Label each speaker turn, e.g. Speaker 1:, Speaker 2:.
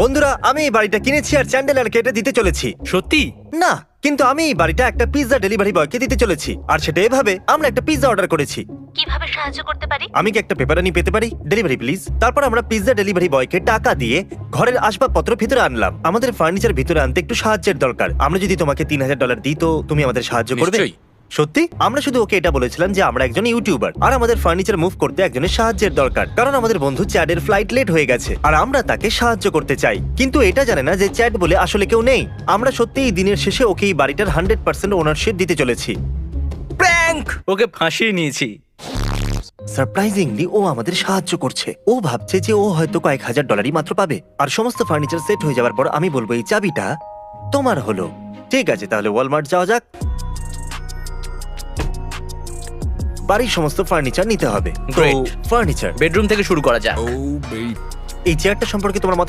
Speaker 1: বন্ধুরা, আমি এই বাড়িটা কিনেছি আর চ্যান্ডেলারকে এটা দিতে চলেছি।
Speaker 2: সত্যি?
Speaker 1: না, কিন্তু আমি এই বাড়িটা একটা পিৎজা ডেলিভারি বয়কে দিতে চলেছি, আর সেটা এভাবে, আমরা একটা পিৎজা অর্ডার করেছি।
Speaker 3: কিভাবে সাহায্য করতে পারি?
Speaker 1: আমি কি একটা পেপারানি পেতে পারি? Delivery please. তারপর আমরা পিৎজা ডেলিভারি বয়কে টাকা দিয়ে ঘরের আসবাবপত্র ভিতরে আনলাম। আমাদের ফার্নিচার ভিতরে আনতে একটু সাহায্যের দরকার। আমরা যদি তোমাকে $3000 দিই তো তুমি আমাদের সাহায্য করবে?
Speaker 2: নিশ্চয়ই।
Speaker 1: সত্যি? আমরা শুধু ওকে এটা বলেছিলাম যে আমরা একজন ইউটিউবার আর আমাদের ফার্নিচার মুভ করতে একজনের সাহায্যের দরকার, কারণ আমাদের বন্ধু চ্যাডের ফ্লাইট লেট হয়ে গেছে আর আমরা তাকে সাহায্য করতে চাই। কিন্তু এটা জানে না যে চ্যাড বলে আসলে কেউ নেই। আমরা সত্যি এই দিনের শেষে ওকে এই বাড়িটার 100% ওনারশিপ দিতে চলেছি।
Speaker 2: প্র্যাঙ্ক! ওকে ফাঁসিয়ে নিয়েছি।
Speaker 1: সারপ্রাইজিংলি ও আমাদের সাহায্য করছে। ও ভাবছে যে ও হয়তো কয়েক $1000 মাত্র পাবে, আর সমস্ত ফার্নিচার সেট হয়ে যাওয়ার পর আমি বলবো এই চাবিটা তোমার হলো। ঠিক আছে, তাহলে ওয়ালমার্ট যাওয়া যাক। বাড়ির সমস্ত ফার্নিচার নিতে হবে।
Speaker 2: Great.
Speaker 1: ফার্নিচার,
Speaker 2: বেডরুম থেকে শুরু করা যাক।
Speaker 1: এই চেয়ারটা সম্পর্কে তোমার মত